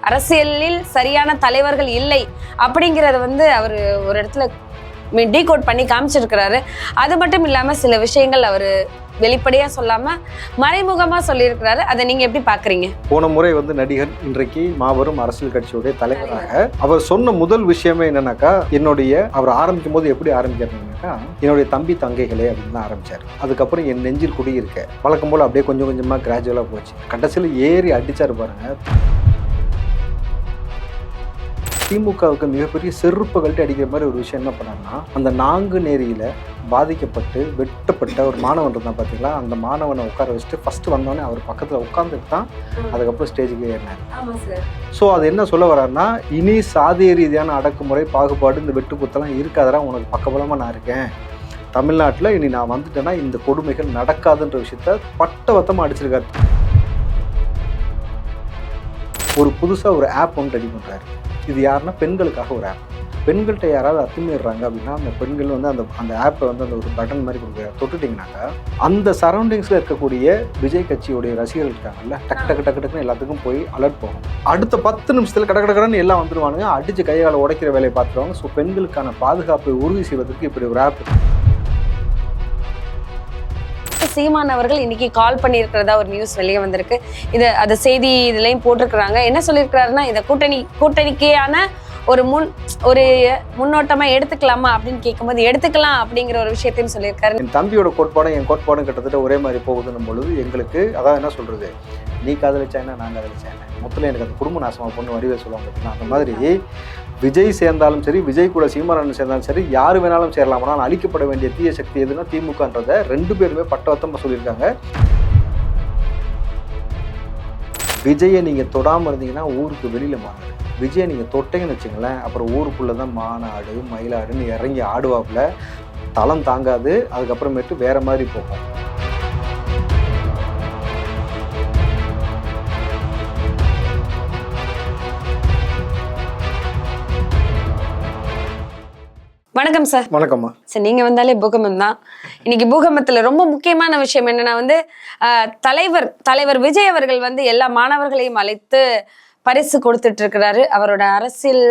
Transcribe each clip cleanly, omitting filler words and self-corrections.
அரசியலில் சரியான தலைவர்கள் இல்லை அப்படிங்கறத அவர் ஒரு இடத்துல டீகோட் பண்ணி காமிச்சிருக்கிறாரு. அது மட்டும் இல்லாம சில விஷயங்கள் அவர் வெளிப்படையா சொல்லாம மறைமுகமா சொல்லியிருக்கிறாரு. அதை நீங்க எப்படி பாக்குறீங்க? போன முறை நடிகர் இன்றைக்கு மாபெரும் அரசியல் கட்சியுடைய தலைவராக அவர் சொன்ன முதல் விஷயமே என்னன்னாக்கா, அவர் ஆரம்பிக்கும் போது எப்படி ஆரம்பிக்கிறாருனாக்கா, என்னுடைய தம்பி தங்கைகளே அப்படின்னு தான் ஆரம்பிச்சாரு. அதுக்கப்புறம் என் நெஞ்சில் குடியிருக்க வழக்கம் போல அப்படியே கொஞ்சம் கொஞ்சமா கிராஜுவலா போச்சு. கடைசியில் ஏறி அடிச்சாரு பாருங்க. திமுகவுக்கு மிகப்பெரிய செருப்புகள்ட்டு அடிக்கிற மாதிரி ஒரு விஷயம் என்ன பண்ணாருன்னா, அந்த நாங்குநேரியில பாதிக்கப்பட்டு வெட்டப்பட்ட ஒரு மாணவன் இருந்தான் பார்த்தீங்களா, அந்த மாணவனை உட்கார வச்சுட்டு ஃபர்ஸ்ட் வந்தோடனே அவர் பக்கத்தில் உட்காந்துட்டு தான் அதுக்கப்புறம் ஸ்டேஜுக்கு ஏறினார். ஸோ அது என்ன சொல்ல வர்றாருன்னா, இனி சாதிய ரீதியான அடக்குமுறை பாகுபாடு இந்த வெட்டு குத்தெல்லாம் இருக்காதரா, உனக்கு பக்கபலமாக நான் இருக்கேன், தமிழ்நாட்டில் இனி நான் வந்துட்டேன்னா இந்த கொடுமைகள் நடக்காதுன்ற விஷயத்த பட்டவத்தமாக அடிச்சிருக்காரு. ஒரு புதுசாக ஒரு ஆப் ஒன்று ரெடி பண்ணுறாரு. இது யாருன்னா பெண்களுக்காக ஒரு ஆப். பெண்கள்கிட்ட யாராவது அத்துமீறாங்க அப்படின்னா அந்த பெண்கள் அந்த ஆப்பை அந்த ஒரு பட்டன் மாதிரி கொடுக்குற தொட்டுட்டிங்கனாக்கா, அந்த சரௌண்டிங்ஸில் இருக்கக்கூடிய விஜய் கட்சியுடைய ரசிகர்கள் இருக்காங்கல்ல, டக்குன்னு எல்லாத்துக்கும் போய் அலர்ட் போகும். அடுத்த 10 நிமிஷத்தில் கடன்னு எல்லாம் வந்துடுவானுங்க, அடித்து கையால் உடைக்கிற வேலையை பார்த்துருவாங்க. ஸோ பெண்களுக்கான பாதுகாப்பை உறுதி செய்வதற்கு இப்படி ஒரு ஆப். சீமான் அவர்கள் இன்னைக்கு கால் பண்ணியிருக்கிறதா ஒரு நியூஸ் வெளியே வந்திருக்கு. அது செய்தி இதுலயும் போட்டிருக்கிறாங்க. என்ன சொல்லியிருக்கிறாருன்னா, இதை கூட்டணிக்கான ஒரு முன்னோட்டமா எடுத்துக்கலாமா அப்படின்னு கேட்கும்போது எடுத்துக்கலாம் அப்படிங்கிற ஒரு விஷயத்தையும் சொல்லியிருக்காரு. என் தம்பியோட கோட்பாடும் என் கோட்பாடும் கிட்டத்தட்ட ஒரே மாதிரி போகுதுன்னும் பொழுது எங்களுக்கு அதான் என்ன சொல்றது, நீ காதலிச்சாங்கன்னா நான் காதலிச்சேன், மொத்தத்தில் எனக்கு அந்த குடும்ப நாசமாக பொண்ணு வடிவே சொல்லுவாங்க பார்த்தீங்கன்னா, அந்த மாதிரி விஜய் சேர்ந்தாலும் சரி, விஜய் கூட சீமானன் சேர்ந்தாலும் சரி, யார் வேணாலும் சேரலாம். ஆனால் அழிக்கப்பட வேண்டிய தீய சக்தி எதுனா திமுகன்றதை 2 பேருமே பட்டவத்தமாக சொல்லியிருக்காங்க. விஜயை நீங்கள் தொடாமல் இருந்தீங்கன்னா ஊருக்கு வெளியில் மாநாடு, விஜயை நீங்கள் தொட்டீங்கன்னு வச்சுங்களேன், அப்புறம் ஊருக்குள்ளே தான் மாநாடு மயிலாடுன்னு இறங்கி ஆடுவாப்புல, தளம் தாங்காது, அதுக்கப்புறமேட்டு வேற மாதிரி போகும். வணக்கம் சார். வணக்கம்மா. சார், நீங்க வந்தாலே பூகம்பம் தான். இன்னைக்கு பூகம்பத்துல ரொம்ப முக்கியமான விஷயம் என்னன்னா தலைவர் விஜய் அவர்கள் எல்லா மாணவர்களையும் அழைத்து பரிசு கொடுத்துட்டு இருக்கிறாரு. அவரோட அரசியல்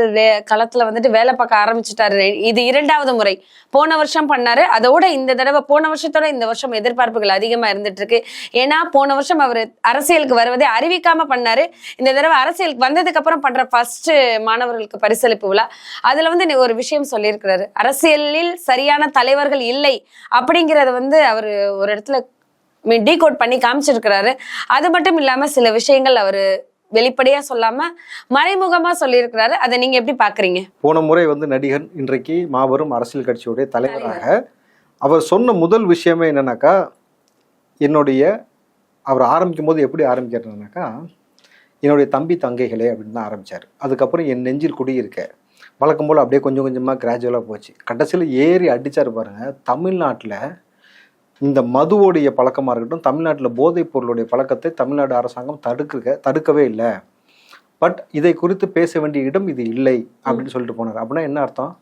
களத்துல வேலை பார்க்க ஆரம்பிச்சுட்டாரு. இது 2வது முறை. போன வருஷம் பண்ணாரு. அதோட இந்த தடவை போன வருஷத்தோட இந்த வருஷம் எதிர்பார்ப்புகள் அதிகமா இருந்துட்டு இருக்கு. ஏன்னா போன வருஷம் அவர் அரசியலுக்கு வருவதை அறிவிக்காம பண்ணாரு. இந்த தடவை அரசியலுக்கு வந்ததுக்கு அப்புறம் பண்ற ஃபர்ஸ்ட் மாணவர்களுக்கு பரிசளிப்பு விழா. அதுல ஒரு விஷயம் சொல்லியிருக்கிறாரு, அரசியலில் சரியான தலைவர்கள் இல்லை அப்படிங்கறத அவர் ஒரு இடத்துல டீகோட் பண்ணி காமிச்சிருக்கிறாரு. அது மட்டும் இல்லாம சில விஷயங்கள் அவர் வெளிப்படையா சொல்லாம மறைமுகமா சொல்லியிருக்கிறாரு. அதை நீங்க எப்படி பாக்குறீங்க? போன முறை நடிகர் இன்றைக்கு மாபெரும் அரசியல் கட்சியுடைய தலைவராக அவர் சொன்ன முதல் விஷயமே என்னன்னாக்கா, அவர் ஆரம்பிக்கும் போது எப்படி ஆரம்பிக்கிறாருனாக்கா, என்னுடைய தம்பி தங்கைகளே அப்படின்னு தான் ஆரம்பிச்சார். அதுக்கப்புறம் என் நெஞ்சில் குடியிருக்க வழக்கம் போல் அப்படியே கொஞ்சம் கொஞ்சமா கிராஜுவலா போச்சு. கடைசியில் ஏறி அடிச்சாரு பாருங்க. தமிழ்நாட்டில் இந்த மதுவோடைய பழக்கமாக இருக்கட்டும், தமிழ்நாட்டில் போதைப் பொருளுடைய பழக்கத்தை தமிழ்நாடு அரசாங்கம் தடுக்கவே இல்லை. பட் இதை குறித்து பேச வேண்டிய இடம் இது இல்லை அப்படின்னு சொல்லிட்டு போனார். அப்படின்னா என்ன அர்த்தம்?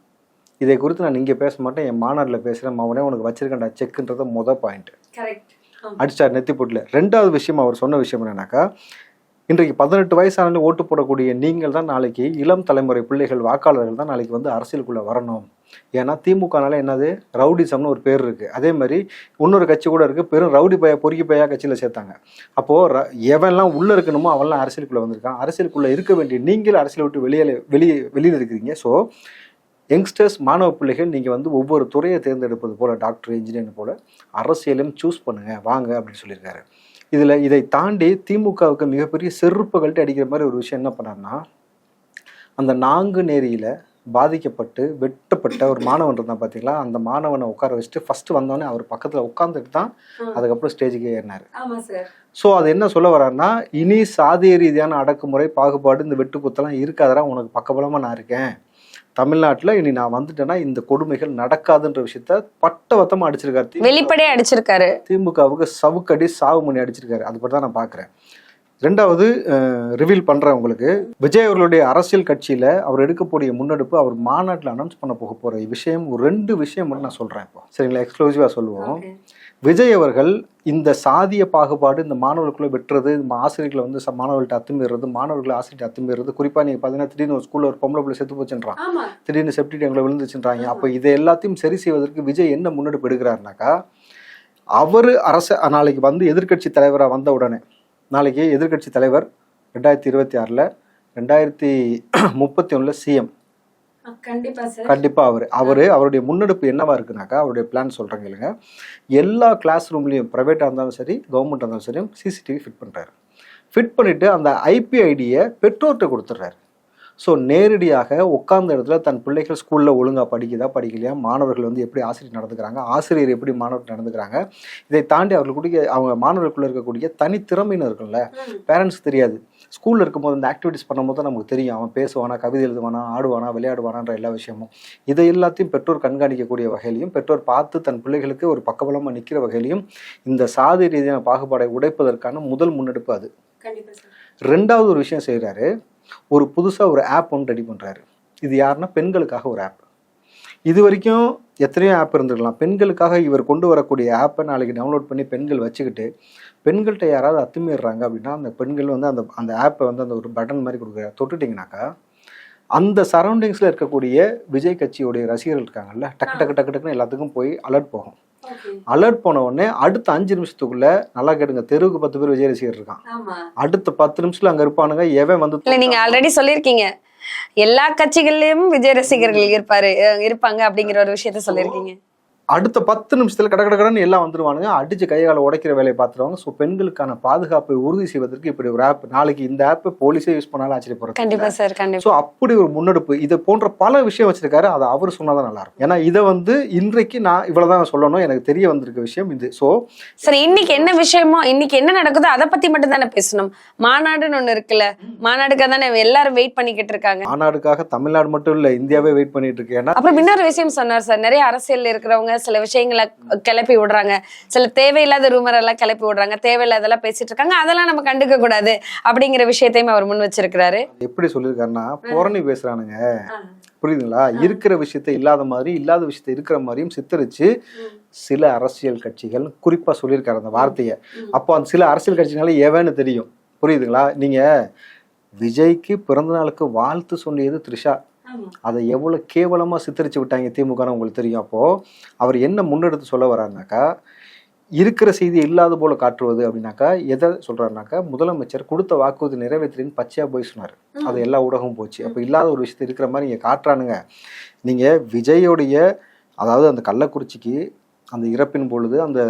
இதை குறித்து நான் இங்கே பேச மாட்டேன், என் மாநாட்டில் பேசுகிறேன், அவனே உனக்கு வச்சிருக்கேன்டா செக்குன்றத பாயிண்ட் அடிச்சார் நெத்தி போட்டில். 2வது விஷயம் அவர் சொன்ன விஷயம் என்னன்னாக்கா, இன்றைக்கு 18 வயசான ஓட்டு போடக்கூடிய நீங்கள் தான் நாளைக்கு இளம் தலைமுறை பிள்ளைகள் வாக்காளர்கள் தான் நாளைக்கு அரசியலுக்குள்ளே வரணும். ஏன்னா திமுகனால என்னது, ரவுடிசம்னு ஒரு பேர் இருக்குது. அதே மாதிரி இன்னொரு கட்சி கூட இருக்குது, பெரும் ரவுடி பையா பொறுக்கி பையா கட்சியில் சேர்த்தாங்க. அப்போது எவன்லாம் உள்ளே இருக்கணுமோ அவன்லாம் அரசியலுக்குள்ளே வந்திருக்கான். அரசியலுக்குள்ளே இருக்க வேண்டிய நீங்கள் அரசியலை விட்டு வெளியில் இருக்கிறீங்க. ஸோ யங்ஸ்டர்ஸ், மாணவ பிள்ளைகள், நீங்கள் ஒவ்வொரு துறையை தேர்ந்தெடுப்பது போல், டாக்டர், இன்ஜினியர் போல் அரசியலும் சூஸ் பண்ணுங்கள் வாங்க அப்படின்னு சொல்லியிருக்காரு. இதை தாண்டி திமுகவுக்கு மிகப்பெரிய செருப்புகள்ட்டு அடிக்கிற மாதிரி ஒரு விஷயம் என்ன பண்ணார்னா, அந்த நாங்குநேரியில பாதிக்கப்பட்டு வெட்டப்பட்ட ஒரு மாணவன் இருந்தான் பார்த்தீங்களா, அந்த மாணவனை உட்கார வச்சுட்டு ஃபர்ஸ்ட் வந்தோடனே அவர் பக்கத்தில் உட்காந்துட்டு தான் அதுக்கப்புறம் ஸ்டேஜுக்கு ஏறினார். ஸோ அது என்ன சொல்ல வர்றாருன்னா, இனி சாதிய ரீதியான அடக்குமுறை பாகுபாடு இந்த வெட்டு குத்தெல்லாம் இருக்காதரா, உனக்கு பக்கபலமாக நான் இருக்கேன், தமிழ்நாட்டில் இனி நான் வந்துட்டேன்னா இந்த கொடுமைகள் நடக்காதுன்ற விஷயத்த பட்டவத்தமாக அடிச்சிருக்காரு. வெளிப்படையா அடிச்சிருக்காரு. திமுகவுக்கு சவுக்கடி சாவு மணி அடிச்சிருக்காரு. அது பற்றி தான் நான் பார்க்குறேன். 2வது ரிவீல் பண்ணுறேன் உங்களுக்கு. விஜய் அவர்களுடைய அரசியல் கட்சியில் அவர் எடுக்கக்கூடிய முன்னெடுப்பு, அவர் மாநாட்டில் அனௌன்ஸ் பண்ண போகிற விஷயம், ஒரு 2 விஷயம் மட்டும் நான் சொல்கிறேன் இப்போ, சரிங்களா? எக்ஸ்க்ளூசிவாக சொல்லுவோம். விஜய் அவர்கள் இந்த சாதிய பாகுபாடு இந்த மாணவர்களுக்குள்ள வெட்டுறது, ஆசிரியர்களை வந்து மாணவர்கள்ட்ட அத்துமீறது, மாணவர்களை ஆசிரியர் அத்துமீறது, குறிப்பாக நீங்கள் பார்த்தீங்கன்னா திடீர்னு ஒரு ஸ்கூலில் ஒரு பொம்பளை பிள்ளை செத்து போச்சுன்றான், திடீர்னு செப்டி டேங்கில் விழுந்துச்சுன்றாங்க. அப்போ இதை எல்லாத்தையும் சரி செய்வதற்கு விஜய் என்ன முன்னெடுப்பு எடுக்கிறாருனாக்கா, அவர் நாளைக்கு வந்து எதிர்க்கட்சி தலைவராக வந்த உடனே, நாளைக்கு எதிர்க்கட்சி தலைவர் 2026 2031 சிஎம் கண்டிப்பா அவருடைய முன்னெடுப்பு என்னவா இருக்குனாக்கா, அவருடைய பிளான் சொல்றேங்க இல்லைங்க, எல்லா கிளாஸ் ரூம்லயும் பிரைவேட்டா இருந்தாலும் சரி கவர்மெண்ட் இருந்தாலும் சரி சிசிடிவி ஃபிட் பண்றாரு. ஃபிட் பண்ணிட்டு அந்த ஐபி ஐடியை பெற்றோர்கிட்ட கொடுத்துட்றாரு. ஸோ நேரடியாக உட்கார்ந்த இடத்துல தன் பிள்ளைகள் ஸ்கூலில் ஒழுங்காக படிக்குதா படிக்கலையா, மாணவர்கள் வந்து எப்படி ஆசிரியர் நடந்துக்கிறாங்க, ஆசிரியர் எப்படி மாணவர்கள் நடந்துக்கிறாங்க, இதை தாண்டி அவர்களுக்குடைய அவங்க மாணவர்களுக்குள்ள இருக்கக்கூடிய தனித்திறமைன்னு இருக்குல்ல, பேரண்ட்ஸ்க்கு தெரியாது. ஸ்கூலில் இருக்கும்போது இந்த ஆக்டிவிட்டிஸ் பண்ணும்போது தான் நமக்கு தெரியும், அவன் பேசுவானா, கவிதை எழுதுவானா, ஆடுவானா, விளையாடுவானான்ற எல்லா விஷயமும். இதை எல்லாத்தையும் பெற்றோர் கண்காணிக்கக்கூடிய வகையிலையும், பெற்றோர் பார்த்து தன் பிள்ளைகளுக்கு ஒரு பக்கபலமாக நிற்கிற வகையிலையும் இந்த சாதி ரீதியான பாகுபாடை உடைப்பதற்கான முதல் முன்னெடுப்பு அது. ரெண்டாவது ஒரு விஷயம் செய்கிறாரு, ஒரு புதுசாக ஒரு ஆப் ஒன்று ரெடி பண்ணுறாரு. இது யாருன்னா பெண்களுக்காக ஒரு ஆப். இது வரைக்கும் எத்தனையோ ஆப் இருந்துருக்கலாம், பெண்களுக்காக இவர் கொண்டு வரக்கூடிய ஆப்பை நாளைக்கு டவுன்லோட் பண்ணி பெண்கள் வச்சுக்கிட்டு பெண்கள்கிட்ட யாராவது அத்துமீறாங்க அப்படின்னா அந்த பெண்கள் வந்து அந்த ஆப்பை வந்து அந்த ஒரு பட்டன் மாதிரி கொடுக்குற தொட்டுட்டிங்கனாக்கா அந்த சரௌண்டிங்ஸில் இருக்கக்கூடிய விஜய் கட்சியோடைய ரசிகர்கள் இருக்காங்கல்ல, டக்கு டக்கு டக்கு டக்குன்னு எல்லாத்துக்கும் போய் அலர்ட் போகும். அலர்ட் போன உடனே அடுத்த 5 நிமிஷத்துக்குள்ள, நல்லா கேட்டுங்க, தெருவுக்கு 10 பேர் விஜய் ரசிகர் இருக்கான், அடுத்த 10 நிமிஷத்துல அங்க இருப்பானுங்க. எவன் வந்து நீங்க ஆல்ரெடி சொல்லிருக்கீங்க எல்லா கட்சிகள்லயும் விஜய் ரசிகர்கள் இருப்பாங்க அப்படிங்கிற ஒரு விஷயத்த சொல்லிருக்கீங்க. அடுத்த 10 நிமிஷத்துல கடகடன்னு எல்லாம் வந்துருவானுங்க, அடிச்சு கையால உடைக்கிற வேலையை பார்த்துருவாங்க. ஸோ பெண்களுக்கான பாதுகாப்பை உறுதி செய்வதற்கு இப்படி ஒரு ஆப், நாளைக்கு இந்த ஆப் போலீஸே யூஸ் பண்ணாலும் ஆச்சரியப்படுறது. கண்டிப்பா சார், கண்டிப்பா. ஸோ அப்படி ஒரு முன்னெடுப்பு, இதை போன்ற பல விஷயம் வச்சிருக்காரு. அதை அவர் சொன்னாதான் நல்லா இருக்கும். ஏன்னா இதை வந்து இன்றைக்கு நான் இவ்வளவுதான் சொல்லணும், எனக்கு தெரிய வந்திருக்க விஷயம் இது. ஸோ சரி, இன்னைக்கு என்ன விஷயமோ, இன்னைக்கு என்ன நடக்குதோ அதை பத்தி மட்டும் தானே பேசணும். மாநாடுன்னு ஒண்ணு இருக்குல்ல, மாநாடுக்காக தானே எல்லாரும் வெயிட் பண்ணிக்கிட்டு இருக்காங்க. மாநாடுக்காக தமிழ்நாடு மட்டும் இல்ல, இந்தியாவே வெயிட் பண்ணிட்டு இருக்கு. ஏன்னா அப்புறம் இன்னொரு விஷயம் சொன்னார் சார், நிறைய அரசியல் இருக்கிறவங்க சில விஷயங்களை கிளப்பி விடுறாங்க, சில தேவையில்லாத ரூமர் எல்லாம் கிளப்பி விடுறாங்க, தேவையில்லாதெல்லாம் பேசிட்டு இருக்காங்க, அதெல்லாம் நம்ம கண்டுக்க கூடாது அப்படிங்கிற விஷயத்தையும் அவர் முன் வச்சிருக்கிறாரு. எப்படி சொல்லியிருக்காருன்னா, புரணி பேசுறானுங்க, புரியுதுங்களா, இருக்கிற விஷயத்த இல்லாத மாதிரி, இல்லாத விஷயத்த இருக்கிற மாதிரியும் சித்தரிச்சு சில அரசியல் கட்சிகள் குறிப்பா சொல்லியிருக்காரு அந்த வார்த்தையை. அப்போ அந்த சில அரசியல் கட்சினால எவன்னு தெரியும், புரியுதுங்களா. நீங்க விஜய்க்கு பிறந்த நாளுக்கு வாழ்த்து சொன்னியது த்ரிஷா, அதை எவ்வளவு கேவலமா சித்தரிச்சு விட்டாங்க திமுக உங்களுக்கு தெரியும். அப்போ அவர் என்ன முன்னெடுத்து சொல்ல வர்றாருனாக்கா, இருக்கிற செய்தி இல்லாத போல காட்டுவது அப்படின்னாக்கா எதை சொல்றாருனாக்கா, முதலமைச்சர் கொடுத்த வாக்குறுதி நிறைவேற்றின்னு பச்சையா போய் சொன்னாரு, அது எல்லா ஊடகமும் போச்சு. அப்ப இல்லாத ஒரு விஷயத்த இருக்கிற மாதிரி நீங்க காட்டுறானுங்க. நீங்க விஜயோடைய, அதாவது அந்த கள்ளக்குறிச்சிக்கு அந்த இறப்பின் பொழுது அந்த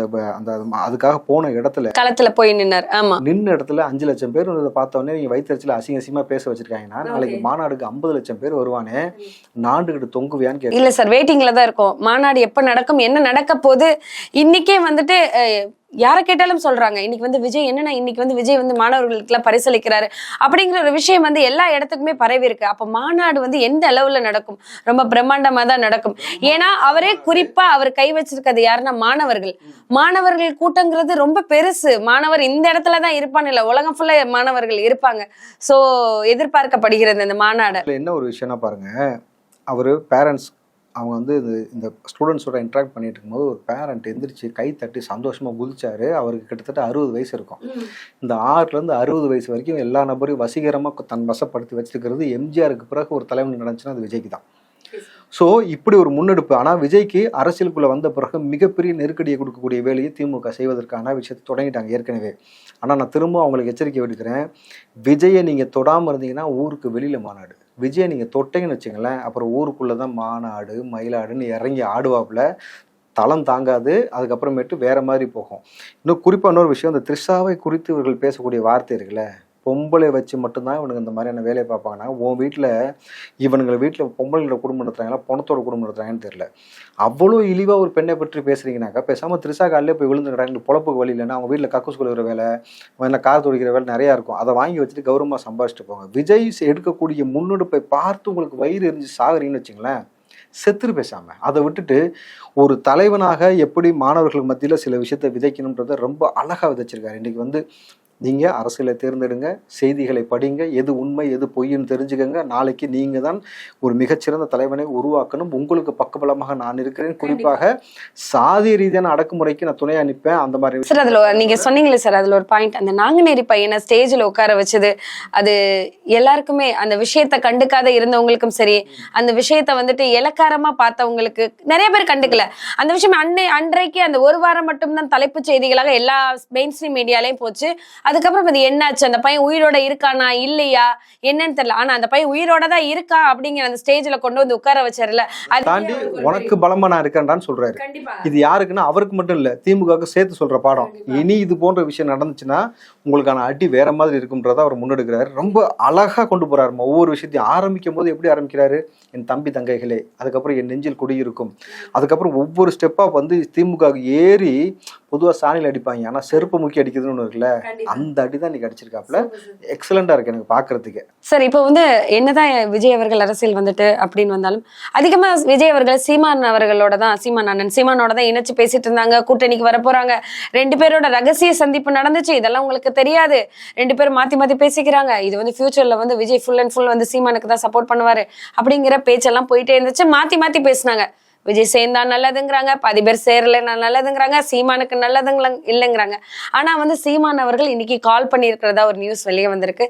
அதுக்காக போன இடத்துல களத்துல போய் நின்னார். ஆமா, நின்ன இடத்துல 5 லட்சம் பேர் பார்த்த உடனே நீங்க வயிற்றுல அசிங்கமா பேச வச்சிருக்காங்கன்னா, நாளைக்கு மாநாடுக்கு 50 லட்சம் பேர் வருவானே, நாண்டுகிட்டு தொங்குவியான்னு கேட்க. இல்ல சார், வெயிட்டிங்ல தான் இருக்கும். மாநாடு எப்ப நடக்கும், என்ன நடக்க போகுது, இன்னைக்கே வந்துட்டு யாரை கேட்டாலும் சொல்றாங்க, இன்னைக்கு வந்து விஜய் என்னன்னா, இன்னைக்கு வந்து விஜய் வந்து மாணவர்களுக்கு எல்லாம் பரிசளிக்கிறாரு அப்படிங்கிற ஒரு விஷயம் வந்து எல்லா இடத்துக்குமே பரவி இருக்கு. அப்ப மாநாடு வந்து எந்த அளவுல நடக்கும், ரொம்ப பிரம்மாண்டமா தான் நடக்கும். ஏன்னா அவரே குறிப்பா அவர் கை வச்சிருக்கிறது யாருன்னா மாணவர்கள் கூட்டங்கிறது ரொம்ப பெருசு. மாணவர் இந்த இடத்துலதான் இருப்பான்னு இல்ல, உலகம் ஃபுல்லா மாணவர்கள் இருப்பாங்க. சோ எதிர்பார்க்கப்படுகிறது இந்த மாநாடு. என்ன ஒரு விஷயம்னா பாருங்க, அவரு பேரண்ட்ஸ் அவங்க வந்து இந்த ஸ்டூடெண்ட்ஸோட இன்ட்ராக்ட் பண்ணிட்டு இருக்கும்போது ஒரு பேரண்ட் எந்திரிச்சு கை தட்டி சந்தோஷமா குதிச்சாரு. அவருக்கு கிட்டத்தட்ட 60 வயசு இருக்கும். இந்த 6ல இருந்து 60 வயசு வரைக்கும் எல்லா நபரையும் வசீகரமா தன் வசப்படுத்தி வச்சிருக்கிறது எம்ஜிஆருக்கு பிறகு ஒரு தலைவன் நடந்துச்சுன்னா அது விஜய்க்கு தான். ஸோ இப்படி ஒரு முன்னெடுப்பு. ஆனால் விஜய்க்கு அரசியலுக்குள்ள வந்த பிறகு மிகப்பெரிய நெருக்கடியை கொடுக்கக்கூடிய வேலையை திமுக செய்வதற்கான விஷயத்தை தொடங்கிட்டாங்க ஏற்கனவே. ஆனால் நான் திரும்ப அவங்களுக்கு எச்சரிக்கை விடுக்கிறேன், விஜயை நீங்கள் தொடாமல் இருந்தீங்கன்னா ஊருக்கு வெளியில் மாநாடு, விஜயை நீங்கள் தொட்டீங்கன்னு வச்சுங்களேன், அப்புறம் ஊருக்குள்ளே தான் மாநாடு மயிலாடுன்னு இறங்கி ஆடுவாப்புல, தளம் தாங்காது, அதுக்கப்புறமேட்டு வேற மாதிரி போகும். இன்னும் குறிப்பாக இன்னொரு விஷயம், இந்த த்ரிஷாவை குறித்து இவர்கள் பேசக்கூடிய வார்த்தை இருக்குல்ல, பொம்பளை வச்சு மட்டும்தான் இவனுங்க இந்த மாதிரியான வேலையை பார்ப்பாங்கன்னா, உன் வீட்டில் இவனுங்களை வீட்டில் பொம்பளைங்களோட குடும்பம் நடத்துறாங்களா பணத்தோட குடும்பம் நடத்துறாங்கன்னு தெரியல. அவ்வளோ இழிவாக ஒரு பெண்ணை பற்றி பேசுறீங்கன்னாக்கா பேசாமல் த்ரிஷா காலிலே போய் விழுந்துக்கிறாங்க. பொழப்புக்கு வழி இல்லைன்னா அவங்க வீட்டில் கக்கூஸ் கொள்கிற வேலை, இல்லை கார் துடிக்கிற வேலை நிறையா இருக்கும், அதை வாங்கி வச்சுட்டு கௌரவமாக சம்பாதிச்சுட்டு போங்க. விஜய் எடுக்கக்கூடிய முன்னெடுப்பை பார்த்து உங்களுக்கு வயிறு எரிஞ்சு சாகுறீங்கன்னு வச்சுங்களேன், செத்துரு பேசாமல். அதை விட்டுட்டு ஒரு தலைவனாக எப்படி மாணவர்களுக்கு மத்தியில் சில விஷயத்தை விதைக்கணுன்றதை ரொம்ப அழகாக விதைச்சிருக்காரு. இன்றைக்கி வந்து நீங்கள் அரசியலை தேர்ந்தெடுங்க, செய்திகளை படிங்க, எது உண்மை எது பொய்ன்னு தெரிஞ்சுக்கங்க. நாளைக்கு நீங்கள் தான் ஒரு மிகச்சிறந்த தலைவனை உருவாக்கணும். உங்களுக்கு பக்கபலமாக நான் இருக்கிறேன். குறிப்பாக சாதி ரீதியான அடக்குமுறைக்கு நான் துணையா நிற்பேன். அந்த மாதிரி சார் அதுல நீங்க சொன்னீங்களே சார், அதுல ஒரு பாயிண்ட், அந்த நாங்குநேரி பையனை ஸ்டேஜ்ல உட்கார வச்சது, அது எல்லாருக்குமே அந்த விஷயத்த கண்டுக்காத இருந்தவங்களுக்கும் சரி, அந்த விஷயத்த வந்துட்டு இலக்காரமா பார்த்தவங்களுக்கு நிறைய பேர் கண்டுக்கல. அந்த விஷயம் அன்றைக்கு அந்த ஒரு வாரம் மட்டும்தான் தலைப்புச் செய்திகளாக எல்லா மெயின் ஸ்ட்ரீம் மீடியாலையும் போச்சு. அதுக்கப்புறம் அது என்னாச்சு, அந்த பையன் உயிரோட இருக்கானா இல்லையா என்னன்னு தெரியல. ஆனா அந்த பையன் உயிரோட தான் இருக்கா அப்படிங்கிற அந்த ஸ்டேஜ்ல கொண்டு வந்து உட்கார வச்சாருல, அது தாண்டி உனக்கு பலமா நான் இருக்கேன்டான்னு சொல்றாரு. இது யாருக்குன்னா அவருக்கு மட்டும் இல்ல, திமுகவுக்கு சேர்த்து சொல்ற பாடம். இனி இது போன்ற விஷயம் நடந்துச்சுன்னா உங்களுக்கான அடி வேற மாதிரி இருக்கும்ன்றத அவர் முன்னெடுக்கிறாரு. ரொம்ப அழகா கொண்டு போறாரு. ஒவ்வொரு விஷயத்தையும் ஆரம்பிக்கும் போது எப்படி ஆரம்பிக்கிறாரு, என் தம்பி தங்கைகளே, அதுக்கப்புறம் என் நெஞ்சில் குடியிருக்கும், அதுக்கப்புறம் ஒவ்வொரு ஸ்டெப்பா வந்து திமுக ஏறி பொதுவாக சாணியில் அடிப்பாங்க, ஆனால் செருப்பு முக்கி அடிக்குதுன்னு ஒன்று இருக்குல்ல, அந்த அடி தான் நீங்க அடிச்சிருக்காப்புல. எக்ஸலண்டா இருக்கு எனக்கு பாக்குறதுக்கு. சார் இப்போ வந்து என்னதான் விஜய் அவர்கள் அரசியல் வந்துட்டு அப்படின்னு வந்தாலும் அதிகமா விஜய் அவர்கள் சீமான் அவர்களோட தான், சீமான் அண்ணன் சீமானோட தான் இணைச்சு பேசிட்டு இருந்தாங்க. கூட்டணிக்கு வர போறாங்க, 2 பேரோட ரகசிய சந்திப்பு நடந்துச்சு, இதெல்லாம் உங்களுக்கு தெரியாது, 2 பேரும் மாத்தி மாத்தி பேசிக்கிறாங்க, இது வந்து ஃபியூச்சர்ல வந்து விஜய் ஃபுல் அண்ட் ஃபுல் வந்து சீமானுக்கு தான் சப்போர்ட் பண்ணுவாரு அப்படிங்கிற பேச்செல்லாம் போயிட்டே இருந்துச்சு. மாத்தி மாத்தி பேசினாங்க. விஜய் சேர்ந்தா நல்லதுங்கிறாங்க, 10 பேர் சேரல நல்லதுங்கிறாங்க, சீமானுக்கு நல்லதுங்களா இல்லைங்கிறாங்க. ஆனா வந்து சீமான் அவர்கள் இன்னைக்கு கால் பண்ணியிருக்கிறதா ஒரு நியூஸ் வெளியே வந்திருக்கு.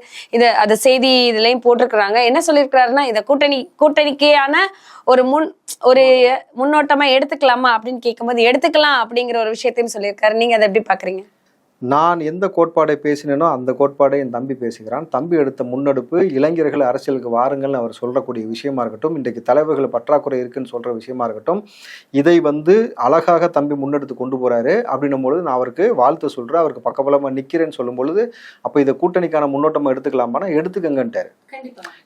அது செய்தி இதுலயும் போட்டிருக்கிறாங்க. என்ன சொல்லியிருக்கிறாருன்னா, இதை கூட்டணிக்கான ஒரு முன்னோட்டமா எடுத்துக்கலாமா அப்படின்னு கேட்கும்போது எடுத்துக்கலாம் அப்படிங்கிற ஒரு விஷயத்தையும் சொல்லியிருக்காரு. நீங்க அதை எப்படி பாக்குறீங்க? நான் எந்த கோட்பாடை பேசினேனோ அந்த கோட்பாடை என் தம்பி பேசுகிறான். தம்பி எடுத்த முன்னெடுப்பு இளைஞர்கள் அரசியலுக்கு வாருங்கள்னு அவர் சொல்லக்கூடிய விஷயமா இருக்கட்டும், இன்றைக்கு தலைவர்கள் பற்றாக்குறை இருக்குன்னு சொல்ற விஷயமா இருக்கட்டும், இதை வந்து அழகாக தம்பி முன்னெடுத்து கொண்டு போறாரு. அப்படின்னும் பொழுது நான் அவருக்கு வாழ்த்து சொல்றேன். அவருக்கு பக்கபலமா நிக்கிறேன்னு சொல்லும் பொழுது, அப்ப இதை கூட்டணிக்கான முன்னோட்டமா எடுத்துக்கலாமானா எடுத்துக்கங்கன்ட்டாரு.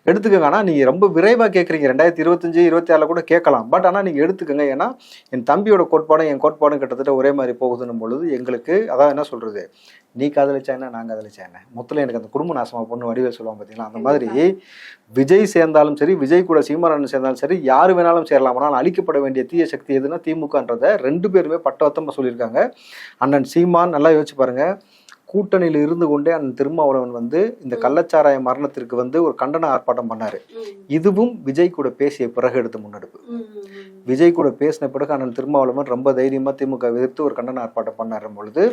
எடுத்துக்கங்க. ஆனா நீங்க ரொம்ப விரைவா கேட்குறீங்க, 2025 26 கூட கேட்கலாம். பட் ஆனா நீங்க எடுத்துக்கங்க. ஏன்னா என் தம்பியோட கோட்பாடும் என் கோட்பாடும் கிட்டத்தட்ட ஒரே மாதிரி போகுதுன்னும் பொழுது எங்களுக்கு அதான் என்ன சொல்றது, நீ காதலிச்சானா நான் காதலிச்சானே, மொத்தத்தில் எனக்கு அந்த குடும்ப நாசமா பொண்ணு வடிவேல் சொல்லுவாங்க பார்த்தீங்களா, அந்த மாதிரி விஜய் சேர்ந்தாலும் சரி, விஜய் கூட சீமானன் சேர்ந்தாலும் சரி, யாரு வேணாலும் சேரலாம். ஆனால் அழிக்கப்பட வேண்டிய தீய சக்தி எதுனா திமுகன்றதை 2 பேருமே பட்டவத்தமா சொல்லியிருக்காங்க. அண்ணன் சீமான் நல்லா யோசிச்சு பாருங்க, கூட்டணியில் இருந்து கொண்டே அண்ணன் திருமாவளவன் வந்து இந்த கள்ளச்சாராய மரணத்திற்கு வந்து ஒரு கண்டன ஆர்ப்பாட்டம் பண்ணாரு. இதுவும் விஜய் கூட பேசிய பிறகு எடுத்த முன்னெடுப்பு. விஜய் கூட பேசின பிறகு அண்ணன் திருமாவளவன் ரொம்ப தைரியமா திமுக எதிர்த்து ஒரு கண்டன ஆர்ப்பாட்டம் பண்ணாரு பொழுது,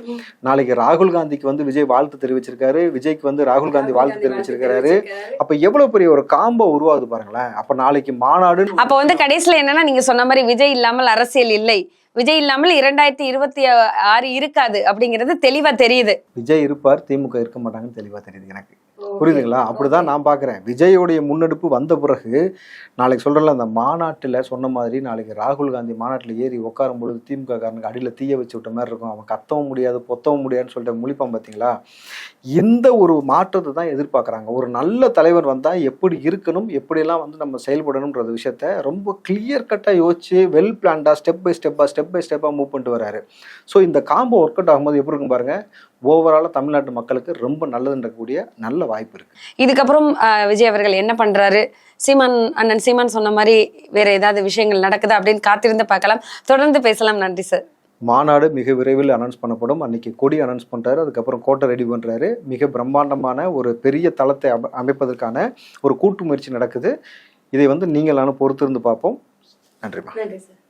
நாளைக்கு ராகுல் காந்திக்கு வந்து விஜய் வாழ்த்து தெரிவிச்சிருக்காரு, விஜய்க்கு வந்து ராகுல் காந்தி வாழ்த்து தெரிவிச்சிருக்காரு. அப்ப எவ்வளவு பெரிய ஒரு காம்போ உருவாகுது பாருங்களேன். அப்ப நாளைக்கு மாநாடு, அப்ப வந்து கடைசியில என்னன்னா நீங்க சொன்ன மாதிரி விஜய் இல்லாமல் அரசியல் இல்லை, விஜய் இல்லாமல் 2026 இருக்காது அப்படிங்கிறது தெளிவா தெரியுது. விஜய் இருப்பார், திமுக இருக்க மாட்டாங்கன்னு தெளிவா தெரியுது எனக்கு. புரியுதுங்களா? அப்படிதான் நான் பாக்குறேன். விஜயோடைய முன்னெடுப்பு வந்த பிறகு நாளைக்கு சொல்றல, அந்த மாநாட்டுல சொன்ன மாதிரி நாளைக்கு ராகுல் காந்தி மாநாட்டுல ஏறி உட்காரும் பொழுது திமுக காரனுக்கு அடியில தீய வச்சு விட்ட மாதிரி இருக்கும். அவன் கத்தவும் முடியாது பொத்தவும் முடியாதுன்னு சொல்லிட்டு முழிப்பான் பாத்தீங்களா. இந்த ஒரு மாற்றத்தை தான் எதிர்பார்க்கறாங்க. ஒரு நல்ல தலைவர் வந்தா எப்படி இருக்கணும், எப்படியெல்லாம் வந்து நம்ம செயல்படணும்ன்ற விஷயத்த ரொம்ப கிளியர் கட்டா யோசிச்சு வெல் பிளான்டா ஸ்டெப் பை ஸ்டெப்பா மூவ் பண்ணிட்டு வராரு. ஸோ இந்த காம்போ ஒர்க் அவுட் ஆகும்போது எப்படி இருக்கும் பாருங்க, ஓவராலா தமிழ்நாட்டு மக்களுக்கு ரொம்ப நல்லதுன்றக்கூடிய நல்ல வாய்ப்பு இருக்கு. இதுக்கப்புறம் விஜய் அவர்கள் என்ன பண்றாரு, அண்ணன் சீமான் சொன்ன மாதிரி வேற ஏதாவது விஷயங்கள் நடக்குது அப்படின்னு காத்திருந்து பார்க்கலாம். தொடர்ந்து பேசலாம். நன்றி சார். மாநாடு மிக விரைவில் அனௌன்ஸ் பண்ணப்படும். அன்னைக்கு கொடி அனௌன்ஸ் பண்றாரு, அதுக்கப்புறம் கோட்டை ரெடி பண்றாரு. மிக பிரம்மாண்டமான ஒரு பெரிய தளத்தை அமைப்பதற்கான ஒரு கூட்டு முயற்சி நடக்குது. இதை வந்து நீங்கள் பொறுத்திருந்து பார்ப்போம். நன்றிமா. நன்றி சார்.